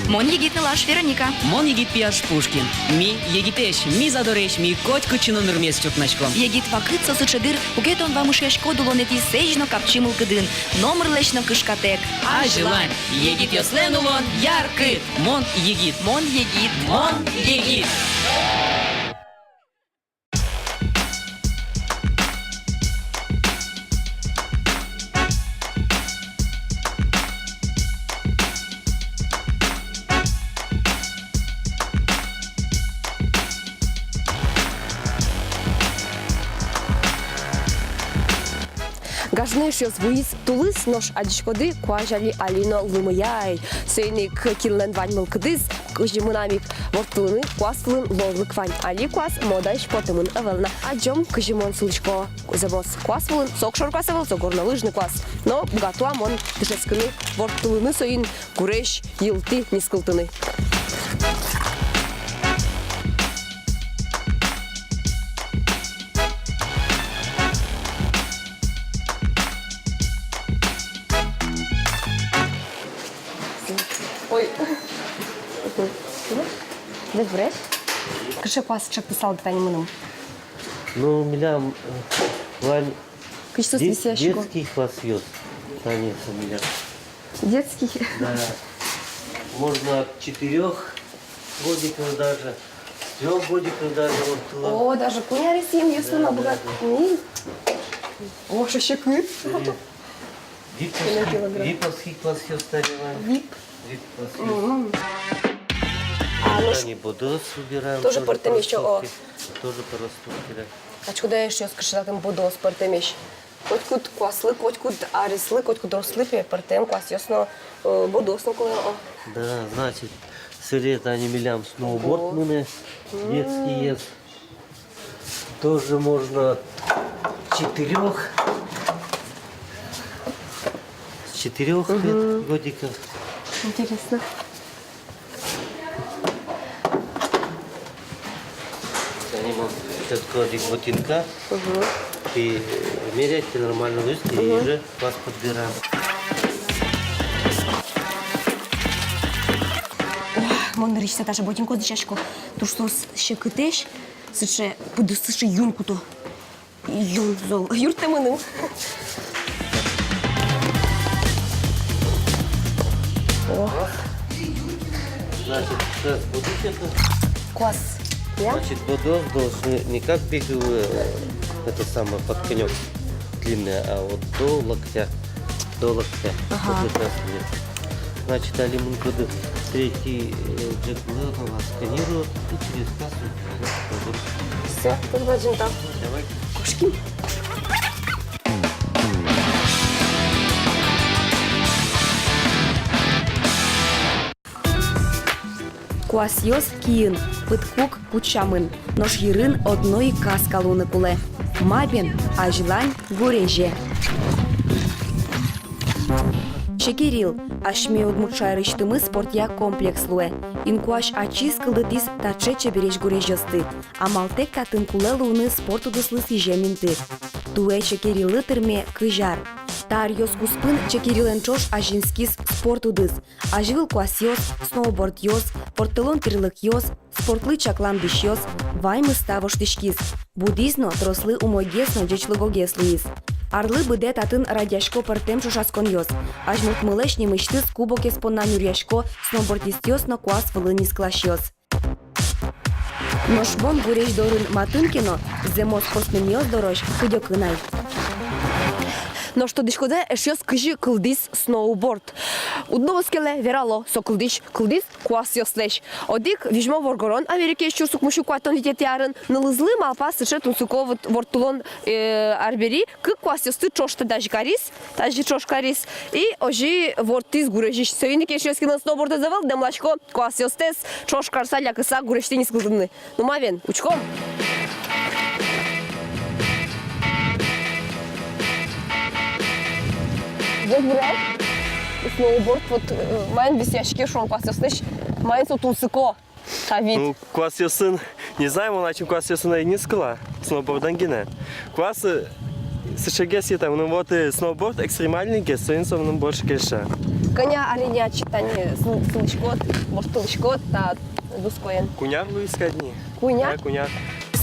Мон егитны лаш Вероника. Мон егит пияш Пушкин. Ми егитеш, ми задореш, ми котку чинонырмес чукначком. Егит вакыт сосычыдыр, угетон вамышеш кодулонети сежно капчимыл кыдын. Номер лечно кышкатек. А желань, егит йослен улон, яркы. Мон егит. Мон егит. Мон егит. Гажне, що звуїз тулис нож адішкоди куажалі аліно лумияй. Сейник кілен вань мылкыдыз, кыжымынамик вортылыны куасылын ловлык вань. Али куас модайш потымын ывылна. Аджом кыжымон сылышко завоз куасылын, сокшор куасывыл, сокорнолыжны куас. Но гатуам он дышескыны вортылыны соин куреш йылты нискылтыны. Ой. Дед бреш? Кышы куас чак писал дытани мыным. Ну, милям, Вань, Кычсыз висящего. детский класс вез. Конечно, милям. Детский. Да. Можно от 4 годиков даже, 3 годиков даже. Вот, О, даже коня рисим, если на богат. О, шащаки. Виповский класс вез, Вань. Вип. Вип класс вез. А ну Они бодос выбираем. Тоже портемещ, о. Тоже по ростовке, да. А чуда я ще скажу бодос партеміш? Котькут куасли, котькут арісли, котькут росли партем куас, ясно бодосно коли. Да, значит, сырет они милям сноуборд мы детский есть. Тоже можно с 4 лет годиков. Интересно. Они могут этот годик ботинка и мерять нормально выски и уже вас подбираем. Мон річся даже ботинко дичачко. То що ще китеш, це ще подосише юнку то. Юн зол. Юрте мене. Значит, сейчас будут это. Клас. Я? Значит, бодос должен не как беговые, это самое, под конек длинное, а вот до локтя. До локтя. Ага. Вот как раз нет. Значит, алимун буду третий джек вас сканирует и через кассу. Все, подводим там. Давай. Кошки. Куасйос киїн, питкук пучамин, нож їрин одної каскалуни куле. Мабін, ажлань гуреже. Шекерил, ашми одмучай рыштымы спортя комплекс луэ. Инкуаш ачи скылдытис таче чебереш гурежосты. Амалтек катын куле луны спорту дыслы сижеминты. Туэ шекерилы тырме кыжар. Тар йос куспын чекерилен чош ажинскис спорту дыс. Аживыл куас йос, сноуборд йос, портелон тирлык йос, спортлы чаклан биш йос, ваймы ставош тышкис. Будизно трослы умойгесно джечлыгогес луис. Арлы быде татын радяшко партем шушаскон йос. Ажмут мылешни мыштыс кубокес понна нюряшко сноубордист йос на куас вылынис клаш йос. Ношбон гуреш дорын матынкино, земос космен йос дорож кыдёкынай. Но что дишкоде ешьос кыжи кылдис сноуборд. Удново скеле верало со кылдиш кылдис куас йослеш. Одик вижмо воргорон Америке чурсук мушу куатон витет ярын. Нылызлы малпа сышет унсуков вортулон арбери кы куас йосты чошта даже карис, даже чош карис. И ожи вортис гурежиш. Сойник ешьос килен сноуборда завал, демлачко куас йостес чош карсаля кыса гурешти нискылдыны. Ну мавен, учком. Дед брат, сноуборд, вот майн висящий шон куас йостеш, майн сотулсыко. Ну, квас ясын, не знаю, он начал квас ясына и не скала, сноубордан гине. Квас сшегес там, ну вот сноуборд экстремальный гес, соинсом нам больше кеша. Коня оленя читание слышкот, может слышкот, та дускоен. Куняр луиска дни. Куня? Куняр.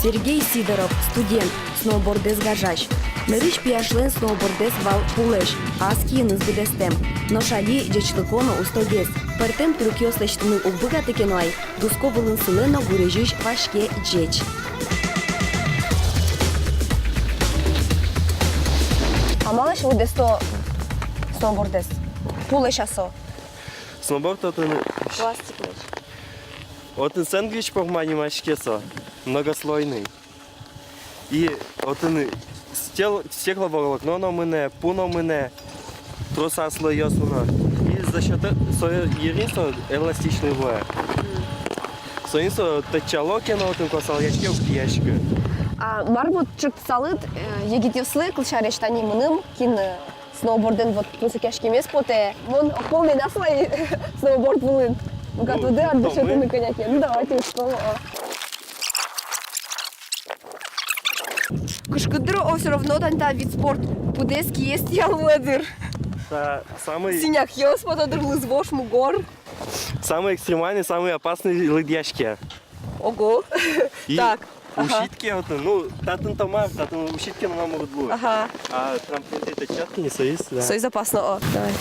Сергей Сидоров, студент, сноубордес гажаш. Нырыш пияшлен сноубордес вал пулеш, а скиеныз бедестем. Но шали джечлыконо устогес. Пертем трюкёслештыны убыга текенуай, дуско вылын сылено гурежиш вашке джеч. А малыш вот десто сноубордес. Пулеш асо. Сноуборд это Пластик леш. вот сэндвич по манимашкесо, многослойный. И вот стекловолокно на мене, пуно мене, троса слоёсуна. И за счет своего единства эластичный воя. Соинсо тачалоке на вот косалячке в пьяшке. А марбут чык салыт, егитевслы кылчареш тани мыным, кин сноуборден вот пусакяшки мес поте, вон полный наслой сноуборд вылын. Ну как туда отдышаты на коняке. Ну давайте что. Кышкыдыр, все равно танда вид спорт. Пудески есть ялвадыр. Самый, Синяк ёс, потодыр лызвош мугор. самый экстремальный, самый опасный лыдяшки. Ого. И Так. ушитки, вот, ну, татын тамар, татын ушитки на маму рдлу. Ага. А трамплин это чатки не соис, да. Сой запасно. О, давай.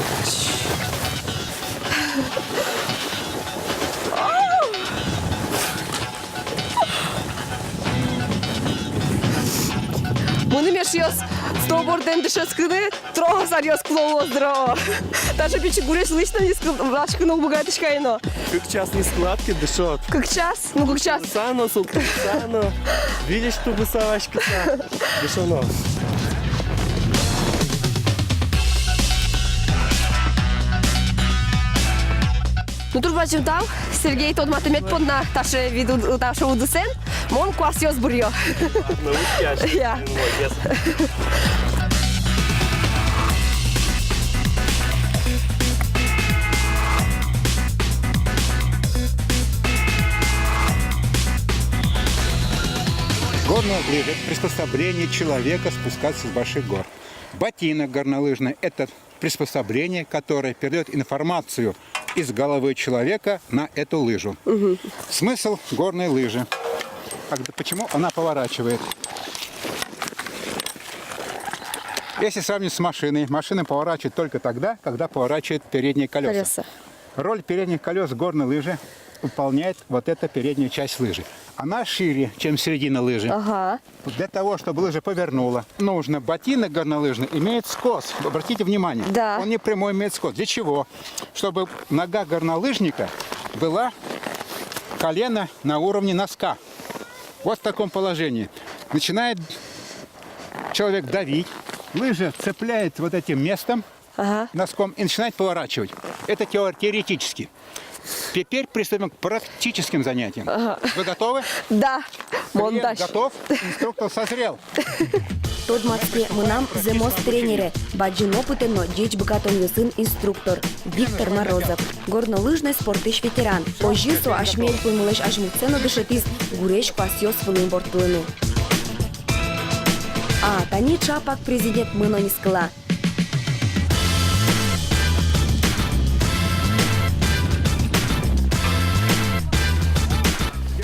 Мыным яшёс сноуборден дышескыны, трого сарьёс клоуоздро. Даже пичи гуреш лично не складчикыны убогатышкайно. Как частные складки дышат. Как час? Ну как час? Сано, сано. Видишь, что бысавашка дышано. Ну тут бачим там, Сергей тот матемет подна, таше виду таше удусен, мон квасиос бурьё. Научишь. Я. Молодец. Горная лыжа – это приспособление человека спускаться с больших гор. Ботинок горнолыжный – это приспособление, которое передает информацию из головы человека на эту лыжу. Смысл горной лыжи. Почему она поворачивает? Если сравнить с машиной, машина поворачивает только тогда, когда поворачивает передние колеса. Роль передних колес горной лыжи выполняет вот эта передняя часть лыжи. Она шире, чем середина лыжи. Ага. Для того, чтобы лыжа повернула, нужно ботинок горнолыжный имеет скос. Обратите внимание, Да. он не прямой, имеет скос. Для чего? Чтобы нога горнолыжника была колено на уровне носка. Вот в таком положении. Начинает человек давить, лыжа цепляет вот этим местом, Ага. носком, и начинает поворачивать. Это теоретически. Теперь приступим к практическим занятиям. Вы готовы? Да. Клиент Монтаж. готов? Инструктор созрел. Тот мацке мынам земос тренере, баджин опытенно джеч быкатон юсын инструктор Виктор Морозов. Горнолыжный спортыш ветеран. Ожисо ашмель поймылыш ажмуцено дышетис гуреш пасьос вылын бортлыны. А, тани чапак президент мыно нискала.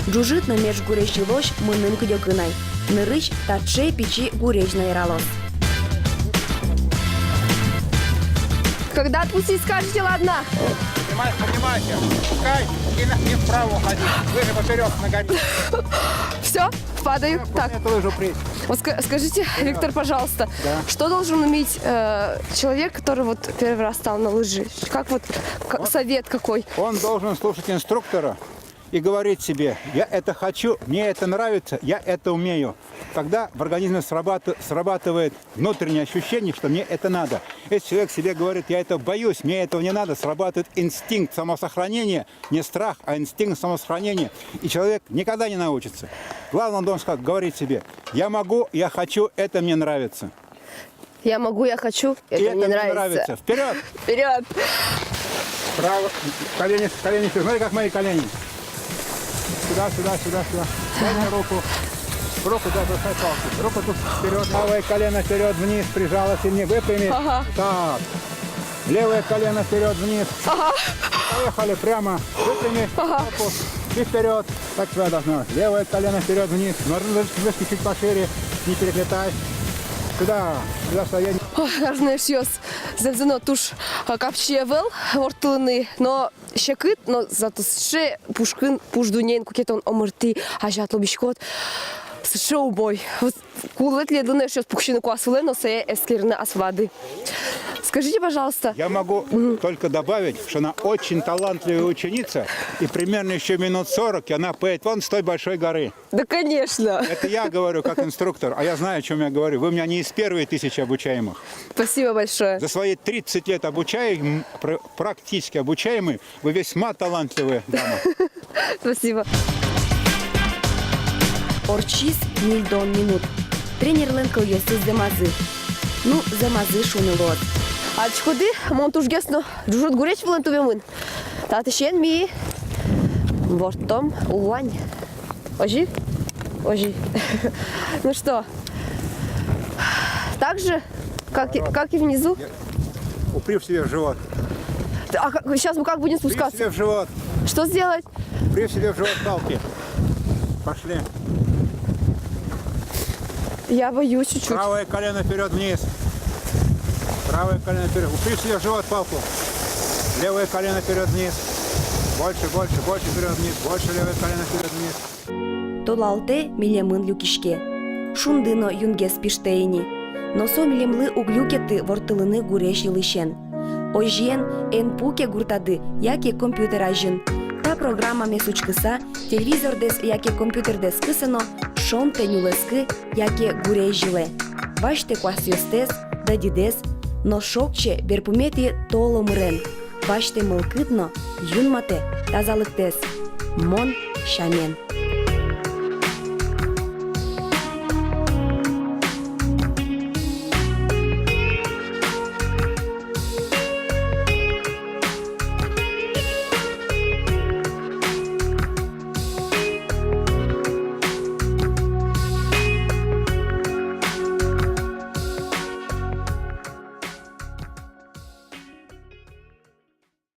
Джужитно меж гурещи лощ мыным кыдёкынай. Нырыч татше пичи гурежной ралос. Когда отпустить, скажете, ладно? Поднимайте. Пускай и вправо уходи. Лыжи поперек на горе. Все, падаю. Так, Эту лыжу прыть. вот скажите, Виктор, пожалуйста, Да. что должен уметь человек, который вот первый раз стал на лыжи? Как вот совет какой? Он должен слушать инструктора и говорить себе: я это хочу, мне это нравится, я это умею. Тогда в организме срабатывает внутреннее ощущение, что мне это надо. Если человек себе говорит: я этого боюсь, мне этого не надо, срабатывает инстинкт самосохранения, не страх, а инстинкт самосохранения. И человек никогда не научится. Главное, он должен говорить себе: я могу, я хочу, это мне нравится. Я могу, я хочу, И это мне нравится. Вперед! Вперед! Право, колени, колени, смотри, как мои колени. Сюда, сюда, сюда, сюда. Дай мне руку. Руку, да, бросай палку. Руку тут вперед. Правое колено вперед, вниз, прижалось, сильнее выпрями. Ага. Так. Левое колено вперед-вниз. Поехали прямо. Выпрями попу. И вперед. Так всегда должно. Левое колено вперед-вниз. Ножки чуть пошире. Не переплетай. Сюда. Сюда стояние. Знаєш, йос завзяно туж капчевел вортилини, но ще кит, но зато ще пушкин пуждунєн кукетон омерти, а жатло бішкот. Шоу-бой. Кулет ледлене, що спухщину квасвеле, но це ескірне асвади. Скажите, пожалуйста. Я могу только добавить, что она очень талантливая ученица, и примерно еще минут 40, и она поедет вон с той большой горы. Да, конечно. Это я говорю как инструктор, а я знаю, о чем я говорю. Вы у меня не из первой 1000 обучаемых. Спасибо большое. За свои 30 лет практически обучаемый, вы весьма талантливая дама. Спасибо. Орчис мильдон минут. Тренер ленкал йосы земазы. Ну, земазы шунылот. А чходи, монтужгесно, джужут гуреч валентувемын. Татышен ми. Бортом улань. Ожи? Ожи. Ну что, так же, как и внизу? Упри в себе в живот. А сейчас мы как будем Упри в спускаться? себе в живот. Что сделать? Упри в себе в живот палки. Пошли. Я боюсь чуть-чуть. Правое колено вперед-вниз. Правое колено вперед. Упри в себе в живот палку. Левое колено вперед-вниз. Больше, больше, больше вперед-вниз. Больше левое колено вперед-вниз. Толалте милемын люкишке. Шундыно юнгес пиштейни. Носо милемлы углюкеты вортылыны гуреш йылышен. Ожен эн пуке гуртады, яке компьютер ажын. Та программа месучкыса, телевизор дес яке компьютер дес кысыно, шон тенюлескы яке гуреш жиле. Ваште квасьостес, дадидес, но шокче берпумети толо мырен. Ваште мылкытно, юнмате, тазалыктес. Мон шамен.